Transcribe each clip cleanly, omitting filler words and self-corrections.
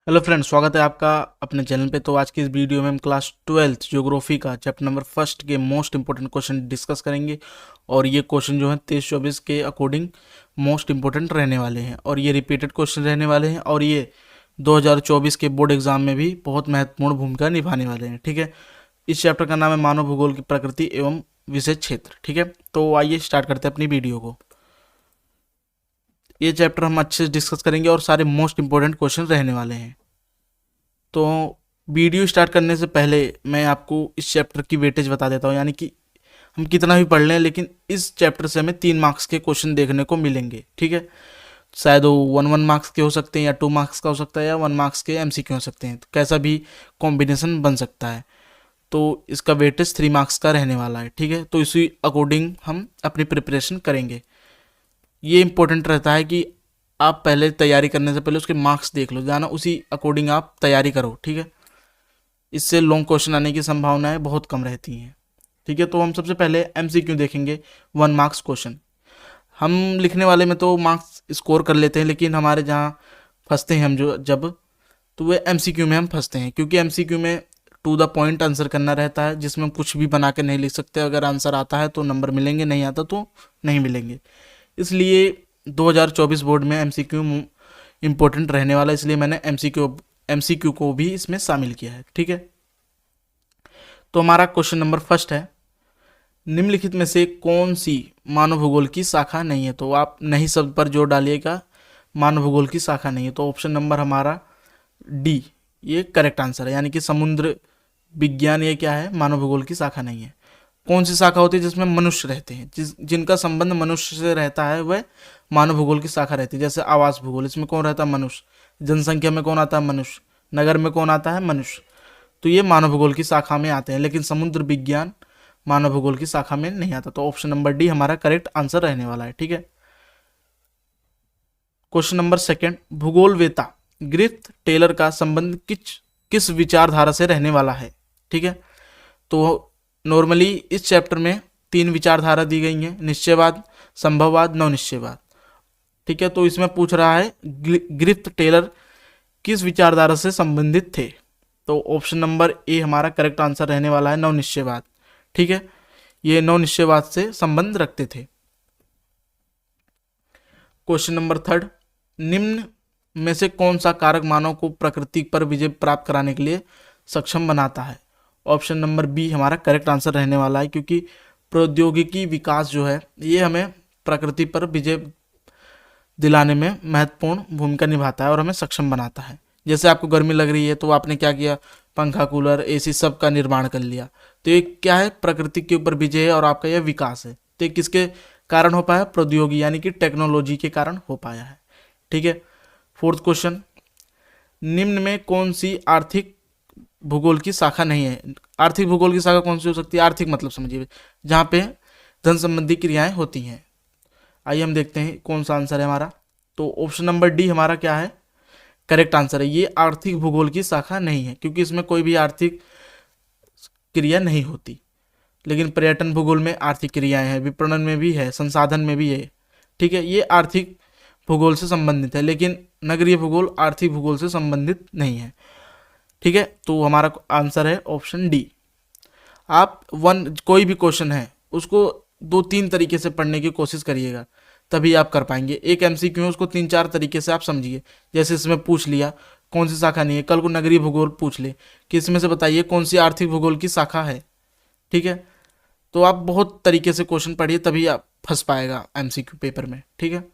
Hello friends, स्वागत है आपका अपने चैनल पे। तो आज की इस वीडियो में हम क्लास 12th ज्योग्राफी का चैप्टर नंबर फर्स्ट के मोस्ट इंपॉर्टेंट क्वेश्चन डिस्कस करेंगे। और ये क्वेश्चन जो है 23-24 के अकॉर्डिंग मोस्ट इंपॉर्टेंट रहने वाले हैं और ये रिपीटेड क्वेश्चन रहने वाले हैं और ये 2024 के बोर्ड एग्जाम में भी बहुत महत्वपूर्ण भूमिका निभाने वाले हैं। ठीक है, इस चैप्टर का नाम है मानव भूगोल की प्रकृति एवं विशेष क्षेत्र। ठीक है, तो आइए स्टार्ट करते हैं अपनी वीडियो को। ये चैप्टर हम अच्छे से डिस्कस करेंगे और सारे मोस्ट इंपॉर्टेंट क्वेश्चन रहने वाले हैं। तो वीडियो स्टार्ट करने से पहले मैं आपको इस चैप्टर की वेटेज बता देता हूँ, यानी कि हम कितना भी पढ़ लें लेकिन इस चैप्टर से हमें 3 मार्क्स के क्वेश्चन देखने को मिलेंगे। ठीक है, शायद वो 1-1 मार्क्स के हो सकते हैं या 2 मार्क्स का हो सकता है या 1 मार्क्स के एमसीक्यू हो सकते हैं, तो कैसा भी कॉम्बिनेशन बन सकता है। तो इसका वेटेज 3 मार्क्स का रहने वाला है। ठीक है, तो इसी अकॉर्डिंग हम अपनी प्रिपरेशन करेंगे। ये इंपॉर्टेंट रहता है कि आप पहले तैयारी करने से पहले उसके मार्क्स देख लो, जाना उसी अकॉर्डिंग आप तैयारी करो। ठीक है, इससे लॉन्ग क्वेश्चन आने की संभावनाएं बहुत कम रहती हैं। ठीक है, तो हम सबसे पहले एमसीक्यू देखेंगे। 1 मार्क्स क्वेश्चन हम लिखने वाले में तो मार्क्स स्कोर कर लेते हैं, लेकिन हमारे जहाँ फंसते हैं हम जो जब, तो वे एमसीक्यू में हम फंसते हैं, क्योंकि एमसीक्यू में टू द पॉइंट आंसर करना रहता है, जिसमें हम कुछ भी बना के नहीं लिख सकते। अगर आंसर आता है तो नंबर मिलेंगे, नहीं आता तो नहीं मिलेंगे। इसलिए 2024 बोर्ड में एमसीक्यू इम्पोर्टेंट रहने वाला है, इसलिए मैंने एमसीक्यू को भी इसमें शामिल किया है। ठीक है, तो हमारा क्वेश्चन नंबर फर्स्ट है, निम्नलिखित में से कौन सी मानव भूगोल की शाखा नहीं है। तो आप नहीं शब्द पर जोर डालिएगा, मानव भूगोल की शाखा नहीं है। तो ऑप्शन नंबर हमारा डी ये करेक्ट आंसर है, यानी कि समुद्र विज्ञान ये क्या है, मानव भूगोल की शाखा नहीं है। कौन सी शाखा होती है जिसमें मनुष्य रहते हैं, जिनका संबंध मनुष्य से रहता है, वह मानव भूगोल की शाखा रहती है। जैसे आवास भूगोल, इसमें कौन रहता है, मनुष्य। जनसंख्या में कौन आता है, मनुष्य। नगर में कौन आता है, मनुष्य। तो ये मानव भूगोल की शाखा में आते हैं, लेकिन समुद्र विज्ञान मानव भूगोल की शाखा में नहीं आता। तो ऑप्शन नंबर डी हमारा करेक्ट आंसर रहने वाला है। ठीक है, क्वेश्चन नंबर सेकंड, भूगोलवेता ग्रिफ्थ टेलर का संबंध किस किस विचारधारा से रहने वाला है। ठीक है, तो नॉर्मली इस चैप्टर में 3 विचारधारा दी गई हैं, निश्चयवाद, संभववाद, नवनिश्चयवाद। ठीक है, तो इसमें पूछ रहा है ग्रिफ्थ टेलर किस विचारधारा से संबंधित थे। तो ऑप्शन नंबर ए हमारा करेक्ट आंसर रहने वाला है, नवनिश्चयवाद। ठीक है, ये नवनिश्चयवाद से संबंध रखते थे। क्वेश्चन नंबर थर्ड, निम्न में से कौन सा कारक मानव को प्रकृति पर विजय प्राप्त कराने के लिए सक्षम बनाता है। ऑप्शन नंबर बी हमारा करेक्ट आंसर रहने वाला है, क्योंकि प्रौद्योगिकी विकास जो है ये हमें प्रकृति पर विजय दिलाने में महत्वपूर्ण भूमिका निभाता है और हमें सक्षम बनाता है। जैसे आपको गर्मी लग रही है तो आपने क्या किया, पंखा, कूलर, एसी सब का निर्माण कर लिया। तो ये क्या है, प्रकृति के ऊपर विजय है और आपका यह विकास है। तो ये किसके कारण हो पाया, प्रौद्योगिकी यानी कि टेक्नोलॉजी के कारण हो पाया है। ठीक है, फोर्थ क्वेश्चन, निम्न में कौन सी आर्थिक भूगोल की शाखा नहीं है। आर्थिक भूगोल की शाखा कौन सी हो सकती है, आर्थिक मतलब समझिए जहाँ पे धन संबंधी क्रियाएं होती हैं। आइए हम देखते हैं कौन सा आंसर है हमारा। तो ऑप्शन नंबर डी हमारा क्या है, करेक्ट आंसर है। ये आर्थिक भूगोल की शाखा नहीं है, क्योंकि इसमें कोई भी आर्थिक क्रिया नहीं होती। लेकिन पर्यटन भूगोल में आर्थिक क्रियाएं हैं, विपणन में भी है, संसाधन में भी है। ठीक है, ये आर्थिक भूगोल से संबंधित है, लेकिन नगरीय भूगोल आर्थिक भूगोल से संबंधित नहीं है। ठीक है, तो हमारा आंसर है ऑप्शन डी। आप कोई भी क्वेश्चन है उसको 2-3 तरीके से पढ़ने की कोशिश करिएगा, तभी आप कर पाएंगे। एक एमसीक्यू है, उसको 3-4 तरीके से आप समझिए। जैसे इसमें पूछ लिया कौन सी शाखा नहीं है, कल को नगरीय भूगोल पूछ ले कि इसमें से बताइए कौन सी आर्थिक भूगोल की शाखा है। ठीक है, तो आप बहुत तरीके से क्वेश्चन पढ़िए, तभी आप फंस पाएगा एमसीक्यू पेपर में। ठीक है,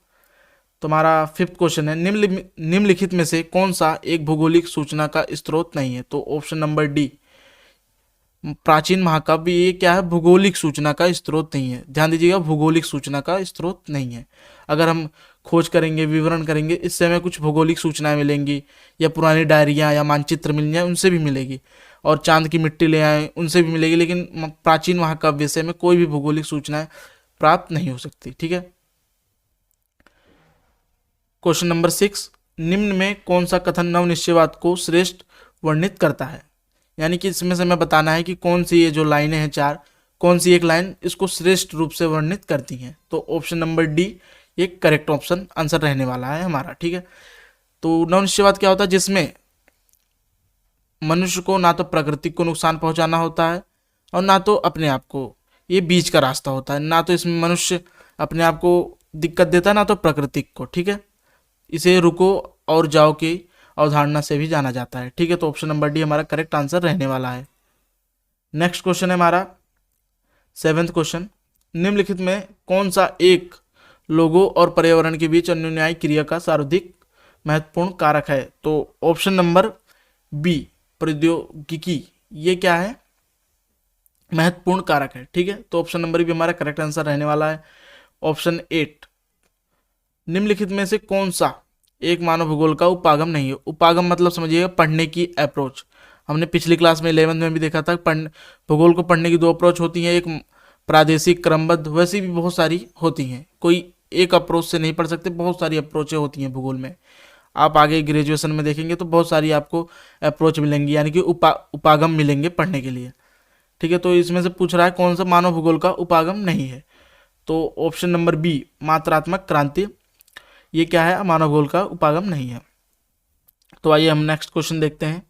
तो हमारा फिफ्थ क्वेश्चन है, निम्नलिखित में से कौन सा एक भौगोलिक सूचना का स्रोत नहीं है। तो ऑप्शन नंबर डी, प्राचीन महाकाव्य ये क्या है, भूगोलिक सूचना का स्रोत नहीं है। ध्यान दीजिएगा, भूगोलिक सूचना का स्रोत नहीं है। अगर हम खोज करेंगे, विवरण करेंगे, इससे हमें कुछ भौगोलिक सूचनाएं मिलेंगी, या पुरानी डायरियां या मानचित्र मिल जाए उनसे भी मिलेगी, और चांद की मिट्टी ले आए उनसे भी मिलेगी, लेकिन प्राचीन महाकाव्य से हमें कोई भी भौगोलिक सूचनाएं प्राप्त नहीं हो सकती। ठीक है, क्वेश्चन नंबर 6, निम्न में कौन सा कथन नवनिश्चयवाद को श्रेष्ठ वर्णित करता है। यानी कि इसमें से हमें बताना है कि कौन सी ये जो लाइनें हैं 4, कौन सी एक लाइन इसको श्रेष्ठ रूप से वर्णित करती हैं। तो ऑप्शन नंबर डी ये करेक्ट ऑप्शन आंसर रहने वाला है हमारा। ठीक है, तो नवनिश्चयवाद क्या होता है, जिसमें मनुष्य को ना तो प्रकृति को नुकसान पहुंचाना होता है और ना तो अपने आप को, ये बीच का रास्ता होता है। ना तो इसमें मनुष्य अपने आप को दिक्कत देता है ना तो प्रकृति को, ठीक है। इसे रुको और जाओ की अवधारणा से भी जाना जाता है, ठीक है। तो ऑप्शन नंबर डी हमारा करेक्ट आंसर रहने वाला है। नेक्स्ट क्वेश्चन है हमारा 7th क्वेश्चन, निम्नलिखित में कौन सा एक लोगों और पर्यावरण के बीच अन्योन्यायी क्रिया का सर्वाधिक महत्वपूर्ण कारक है? तो ऑप्शन नंबर बी प्रौद्योगिकी, ये क्या है? महत्वपूर्ण कारक है, ठीक है। तो ऑप्शन नंबर बी हमारा करेक्ट आंसर रहने वाला है। ऑप्शन 8, निम्नलिखित में से कौन सा एक मानव भूगोल का उपागम नहीं है? उपागम मतलब समझिएगा पढ़ने की अप्रोच। हमने पिछली क्लास में 11th में भी देखा था, भूगोल को पढ़ने की 2 अप्रोच होती हैं, एक प्रादेशिक क्रमबद्ध, वैसी भी बहुत सारी होती हैं। कोई एक अप्रोच से नहीं पढ़ सकते, बहुत सारी अप्रोचें होती हैं भूगोल में। आप आगे ग्रेजुएशन में देखेंगे तो बहुत सारी आपको अप्रोच मिलेंगी, यानी कि उपागम मिलेंगे पढ़ने के लिए, ठीक है। तो इसमें से पूछ रहा है कौन सा मानव भूगोल का उपागम नहीं है? तो ऑप्शन नंबर बी मात्रात्मक क्रांति, ये क्या है? मानव भूगोल का उपागम नहीं है। तो आइए हम नेक्स्ट क्वेश्चन देखते हैं।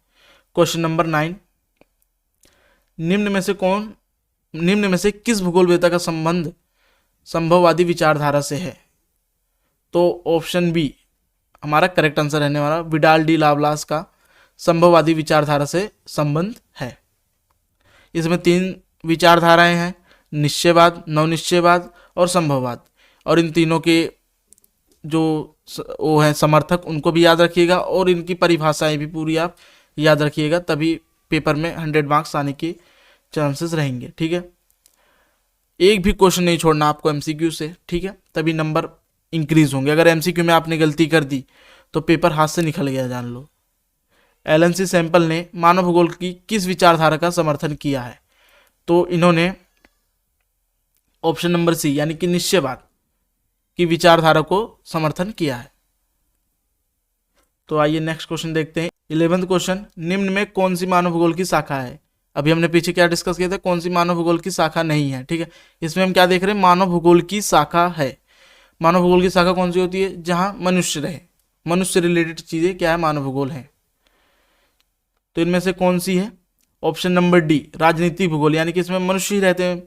क्वेश्चन नंबर 9, निम्न में से किस भूगोलवेत्ता का संबंध संभववादी विचारधारा से है? तो ऑप्शन बी हमारा करेक्ट आंसर रहने वाला, विडाल डी लावलास का संभववादी विचारधारा से संबंध है। इसमें 3 विचारधाराएं हैं, निश्चयवाद, नवनिश्चयवाद और संभववाद। और इन तीनों के जो वो हैं समर्थक, उनको भी याद रखिएगा और इनकी परिभाषाएं भी पूरी आप याद रखिएगा, तभी पेपर में 100 मार्क्स आने के चांसेस रहेंगे, ठीक है। एक भी क्वेश्चन नहीं छोड़ना आपको एमसीक्यू से, ठीक है, तभी नंबर इंक्रीज होंगे। अगर एमसीक्यू में आपने गलती कर दी तो पेपर हाथ से निकल गया, जान लो। एलन सैंपल ने मानव भूगोल की किस विचारधारा का समर्थन किया है? तो इन्होंने ऑप्शन नंबर सी यानी कि निश्चयवाद की विचारधारा को समर्थन किया है। तो आइए नेक्स्ट क्वेश्चन देखते हैं। 11th क्वेश्चन, निम्न में कौन सी मानव भूगोल की शाखा है? अभी हमने पीछे क्या डिस्कस किया था, कौन सी मानव भूगोल की शाखा नहीं है, ठीक है। इसमें हम क्या देख रहे हैं? मानव भूगोल की शाखा है। मानव भूगोल की शाखा कौन सी होती है? जहां मनुष्य रहे, मनुष्य रिलेटेड चीजें क्या है? मानव भूगोल है। तो इनमें से कौन सी है? ऑप्शन नंबर डी राजनीतिक भूगोल, यानी कि इसमें मनुष्य ही रहते हैं,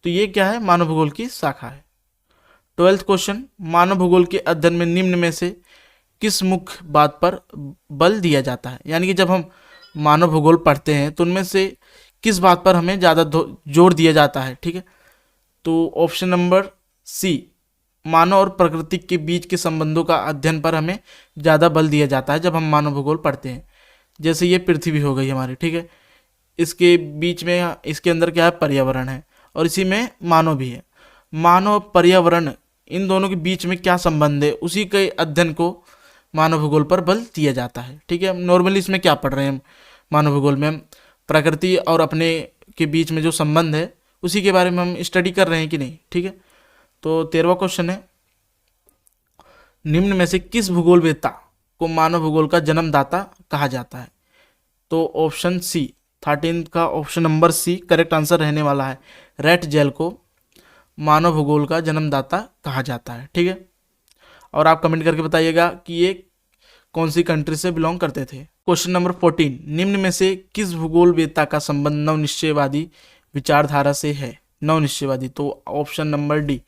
तो ये क्या है? मानव भूगोल की शाखा है। 12th क्वेश्चन, मानव भूगोल के अध्ययन में निम्न में से किस मुख्य बात पर बल दिया जाता है? यानी कि जब हम मानव भूगोल पढ़ते हैं तो उनमें से किस बात पर हमें ज़्यादा जोर दिया जाता है, ठीक है। तो ऑप्शन नंबर सी मानव और प्रकृति के बीच के संबंधों का अध्ययन पर हमें ज़्यादा बल दिया जाता है जब हम मानव भूगोल पढ़ते हैं। जैसे ये पृथ्वी हो गई हमारी, ठीक है, इसके बीच में, इसके अंदर क्या है? पर्यावरण है, और इसी में मानव भी है। मानव और पर्यावरण, इन दोनों के बीच में क्या संबंध है, उसी के अध्ययन को मानव भूगोल पर बल दिया जाता है, ठीक है। नॉर्मली इसमें क्या पढ़ रहे हैं हम? मानव भूगोल में हम प्रकृति और अपने के बीच में जो संबंध है उसी के बारे में हम स्टडी कर रहे हैं कि नहीं, ठीक है। तो 13वां क्वेश्चन है, निम्न में से किस भूगोलवेत्ता को मानव भूगोल का जन्मदाता कहा जाता है? तो ऑप्शन सी 13 का option number C correct answer रहने वाला है। रेट जेल को मानव भूगोल का जन्मदाता कहा जाता है, ठीक है। और आप कमेंट करके बताइएगा कि ये कौन सी कंट्री से बिलोंग करते थे। क्वेश्चन नंबर 14, निम्न में से किस भूगोलवेत्ता का संबंध नवनिश्चयवादी विचारधारा से है? नवनिश्चयवादी, तो option number D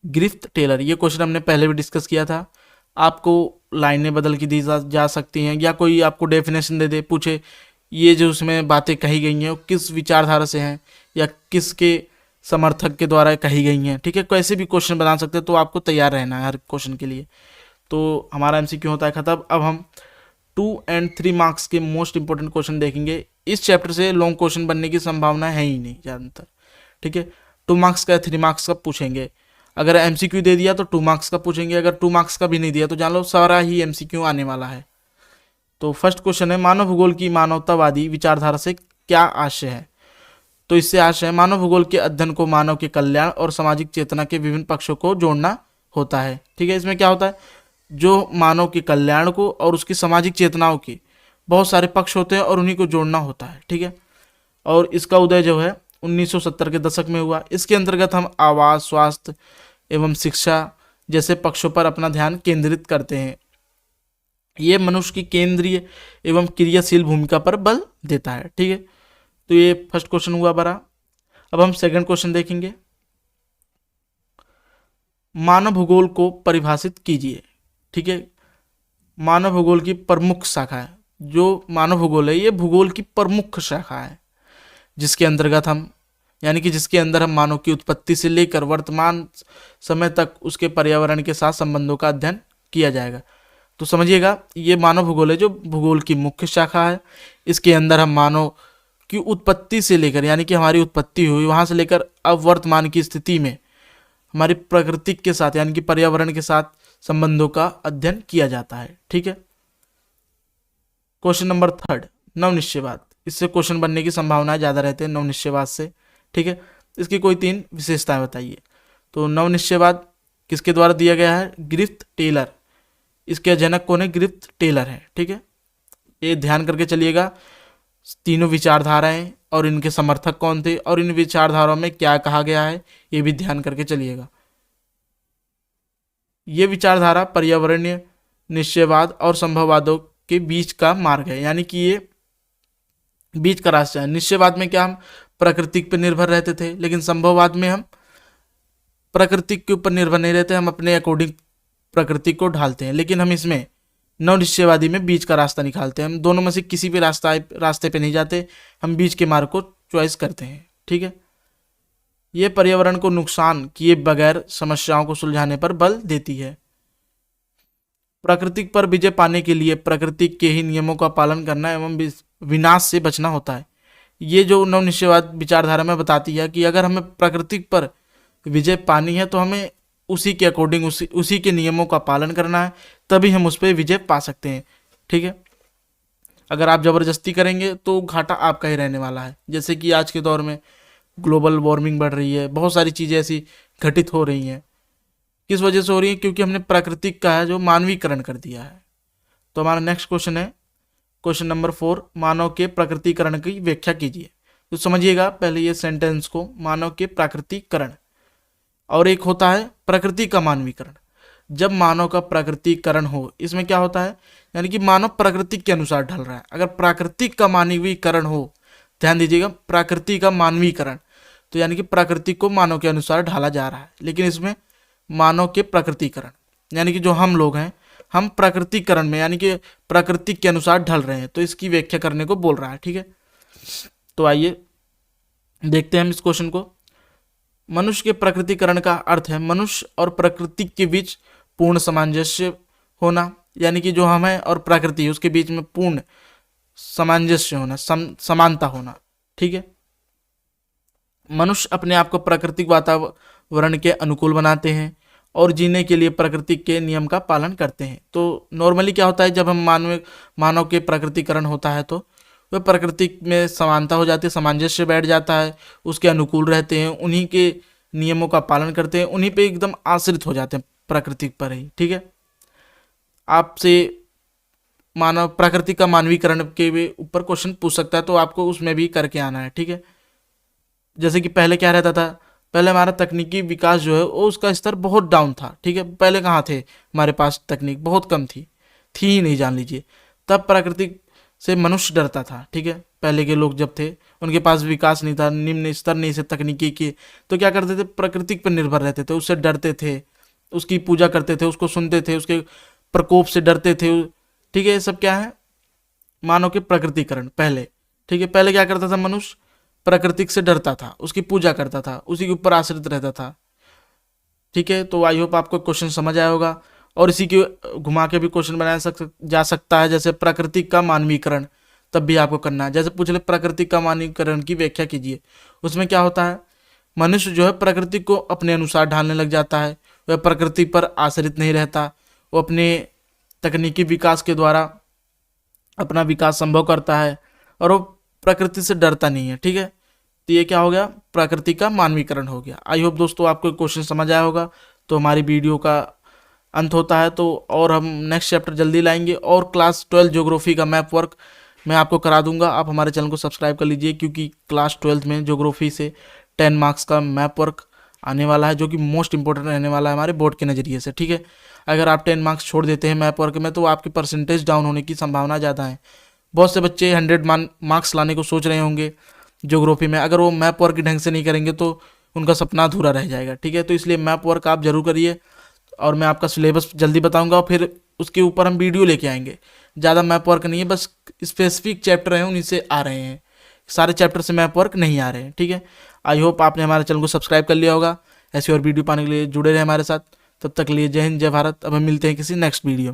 Griffith Taylor. ये क्वेश्चन हमने पहले भी डिस्कस किया था। आपको लाइनें बदल के दी जा सकती हैं, या कोई आपको डेफिनेशन दे दे, पूछे ये जो उसमें बातें कही गई हैं वो किस विचारधारा से हैं या किसके समर्थक के द्वारा कही गई हैं, ठीक है। कैसे भी क्वेश्चन बना सकते हैं, तो आपको तैयार रहना है हर क्वेश्चन के लिए। तो हमारा एमसीक्यू होता है खत्म। अब हम 2 और 3 मार्क्स के मोस्ट इंपॉर्टेंट क्वेश्चन देखेंगे। इस चैप्टर से लॉन्ग क्वेश्चन बनने की संभावना है ही नहीं ज़्यादातर, ठीक है। 2 मार्क्स का 3 मार्क्स का पूछेंगे। अगर एमसीक्यू दे दिया तो 2 मार्क्स का पूछेंगे, अगर 2 मार्क्स का भी नहीं दिया तो जान लो सारा ही एमसीक्यू आने वाला है। तो फर्स्ट क्वेश्चन है, मानव भूगोल की मानवतावादी विचारधारा से क्या आशय है? तो इससे आशय है मानव भूगोल के अध्ययन को मानव के कल्याण और सामाजिक चेतना के विभिन्न पक्षों को जोड़ना होता है, ठीक है। इसमें क्या होता है? जो मानव के कल्याण को और उसकी सामाजिक चेतनाओं के बहुत सारे पक्ष होते हैं और उन्हीं को जोड़ना होता है, ठीक है। और इसका उदय जो है 1970 के दशक में हुआ। इसके अंतर्गत हम आवास, स्वास्थ्य एवं शिक्षा जैसे पक्षों पर अपना ध्यान केंद्रित करते हैं। ये मनुष्य की केंद्रीय एवं क्रियाशील भूमिका पर बल देता है। ठीक है, तो ये फर्स्ट क्वेश्चन हुआ बड़ा। अब हम सेकंड क्वेश्चन देखेंगे। मानव भूगोल को परिभाषित कीजिए। ठीक है, मानव भूगोल की प्रमुख शाखा है, जो मानव भूगोल है ये भूगोल की प्रमुख शाखा है, जिसके अंतर्गत हम यानी कि जिसके अंदर हम मानव की उत्पत्ति से लेकर वर्तमान समय तक उसके पर्यावरण के साथ संबंधों का अध्ययन किया जाएगा। तो समझिएगा, ये मानव भूगोल है जो भूगोल की मुख्य शाखा है। इसके अंदर हम मानव की उत्पत्ति से लेकर यानी कि हमारी उत्पत्ति हुई वहां से लेकर अब वर्तमान की स्थिति में हमारी प्रकृति के साथ यानी कि पर्यावरण के साथ संबंधों का अध्ययन किया जाता है। ठीक है, क्वेश्चन नंबर थर्ड, नवनिश्चयवाद। इससे क्वेश्चन बनने की संभावना ज़्यादा रहते हैं नवनिश्चयवाद से। ठीक है, इसकी कोई 3 विशेषताएं बताइए। तो नवनिश्चयवाद किसके द्वारा दिया गया है? Griffith Taylor. इसके जनक कौन है? ग्रिफ्थ टेलर है। ठीक है, ये ध्यान करके चलिएगा, तीनों विचारधाराएं और इनके समर्थक कौन थे और इन विचारधाराओं में क्या कहा गया है, ये भी ध्यान करके चलिएगा। ये विचारधारा पर्यावरणीय निश्चयवाद और संभववादों के बीच का मार्ग है, यानी कि ये बीच का रास्ता है। निश्चयवाद में क्या हम प्रकृति पर निर्भर रहते थे, लेकिन संभववाद में हम प्रकृति के ऊपर निर्भर नहीं रहते, हम अपने अकॉर्डिंग प्रकृति को ढालते हैं। लेकिन हम इसमें नवनिश्चयवादी में बीच का रास्ता निकालते हैं, हम दोनों में से किसी भी रास्ते पे नहीं जाते, हम बीच के मार्ग को चॉइस करते हैं। ठीक है, ये पर्यावरण को नुकसान किए बगैर समस्याओं को सुलझाने पर बल देती है। प्रकृति पर विजय पाने के लिए प्रकृति के ही नियमों का पालन करना एवं विनाश से बचना होता है। ये जो नवनिश्चयवाद विचारधारा में बताती है कि अगर हमें प्रकृति पर विजय पानी है तो हमें उसी के अकॉर्डिंग उसी के नियमों का पालन करना है, तभी हम उस पर विजय पा सकते हैं। ठीक है, अगर आप जबरदस्ती करेंगे तो घाटा आपका ही रहने वाला है। जैसे कि आज के दौर में ग्लोबल वार्मिंग बढ़ रही है, बहुत सारी चीज़ें ऐसी घटित हो रही हैं। किस वजह से हो रही है? क्योंकि हमने प्राकृतिक का है जो मानवीकरण कर दिया है। तो हमारा नेक्स्ट क्वेश्चन है क्वेश्चन नंबर 4, मानव के प्रकृतिकरण की व्याख्या कीजिए। तो समझिएगा पहले ये सेंटेंस को, मानव के प्राकृतिकरण और एक होता है प्रकृति का मानवीकरण। जब मानव का प्रकृतिकरण हो, इसमें क्या होता है? यानी कि मानव प्रकृति के अनुसार ढल रहा है। अगर प्राकृतिक का मानवीकरण हो, ध्यान दीजिएगा, प्रकृति का मानवीकरण, तो यानी कि प्रकृति को मानव के अनुसार ढाला जा रहा है। लेकिन इसमें मानव के प्रकृतिकरण यानी कि जो हम लोग हैं, हम प्रकृतिकरण में यानी कि प्रकृति के अनुसार ढल रहे हैं, तो इसकी व्याख्या करने को बोल रहा है। ठीक है, तो आइए देखते हैं हम इस क्वेश्चन को। मनुष्य के प्रकृतिकरण का अर्थ है मनुष्य और प्रकृति के बीच पूर्ण सामंजस्य होना, यानी कि जो हम हैं और प्रकृति उसके बीच में पूर्ण सामंजस्य होना, समानता होना। ठीक है, मनुष्य अपने आप को प्राकृतिक वातावरण के अनुकूल बनाते हैं और जीने के लिए प्रकृति के नियम का पालन करते हैं। तो नॉर्मली क्या होता है, जब हम मानव के प्रकृतिकरण होता है तो वह प्रकृति में समानता हो जाती है, सामंजस्य बैठ जाता है, उसके अनुकूल रहते हैं, उन्हीं के नियमों का पालन करते हैं, उन्हीं पे एकदम आश्रित हो जाते हैं, प्रकृति पर ही। ठीक है, आपसे मानव प्रकृति का मानवीकरण के ऊपर क्वेश्चन पूछ सकता है, तो आपको उसमें भी करके आना है। ठीक है, जैसे कि पहले क्या रहता था, पहले हमारा तकनीकी विकास जो है वो उसका स्तर बहुत डाउन था। ठीक है, पहले कहाँ थे, हमारे पास तकनीक बहुत कम थी ही नहीं, जान लीजिए। तब प्रकृति से मनुष्य डरता था। ठीक है, पहले के लोग जब थे उनके पास विकास नहीं था, निम्न स्तर नहीं से तकनीकी के, तो क्या करते थे, प्रकृति पर निर्भर रहते थे, उससे डरते थे, उसकी पूजा करते थे, उसको सुनते थे, उसके प्रकोप से डरते थे। ठीक है, ये सब क्या है, मानव के प्रकृतिकरण पहले। ठीक है, पहले क्या करता था, मनुष्य प्रकृति से डरता था, उसकी पूजा करता था, उसी के ऊपर आश्रित रहता था। ठीक है, तो आई होप आपको क्वेश्चन समझ आया होगा, और इसी के घुमा के भी क्वेश्चन बनाया जा सकता है, जैसे प्रकृति का मानवीकरण, तब भी आपको करना है। जैसे पूछ ले प्रकृति का मानवीकरण की व्याख्या कीजिए, उसमें क्या होता है, मनुष्य जो है प्रकृति को अपने अनुसार ढालने लग जाता है, वह प्रकृति पर आश्रित नहीं रहता, वो अपने तकनीकी विकास के द्वारा अपना विकास संभव करता है और वो प्रकृति से डरता नहीं है। ठीक है, तो ये क्या हो गया, प्रकृति का मानवीकरण हो गया। आई होप दोस्तों आपको क्वेश्चन समझ आया होगा। तो हमारी वीडियो का अंत होता है, तो और हम नेक्स्ट चैप्टर जल्दी लाएंगे, और क्लास 12 ज्योग्राफी का मैप वर्क मैं आपको करा दूंगा। आप हमारे चैनल को सब्सक्राइब कर लीजिए, क्योंकि क्लास 12 में ज्योग्राफी से 10 मार्क्स का मैप वर्क आने वाला है, जो कि मोस्ट इंपॉर्टेंट रहने वाला है हमारे बोर्ड के नज़रिए से। ठीक है, अगर आप 10 मार्क्स छोड़ देते हैं मैप वर्क में तो आपकी परसेंटेज डाउन होने की संभावना ज़्यादा है। बहुत से बच्चे 100 मार्क्स लाने को सोच रहे होंगे ज्योग्राफी में, अगर वो मैप वर्क ढंग से नहीं करेंगे तो उनका सपना अधूरा रह जाएगा। ठीक है, तो इसलिए मैप वर्क आप जरूर करिए, और मैं आपका सिलेबस जल्दी बताऊंगा और फिर उसके ऊपर हम वीडियो लेके आएंगे। ज़्यादा मैप वर्क नहीं है, बस स्पेसिफिक चैप्टर हैं उन्हीं से आ रहे हैं, सारे चैप्टर से मैप वर्क नहीं आ रहे हैं। ठीक है, आई होप आपने हमारे चैनल को सब्सक्राइब कर लिया होगा। ऐसी और वीडियो पाने के लिए जुड़े रहे हमारे साथ। तब तक के लिए जय हिंद, जय भारत। अब हम मिलते हैं किसी नेक्स्ट वीडियो में।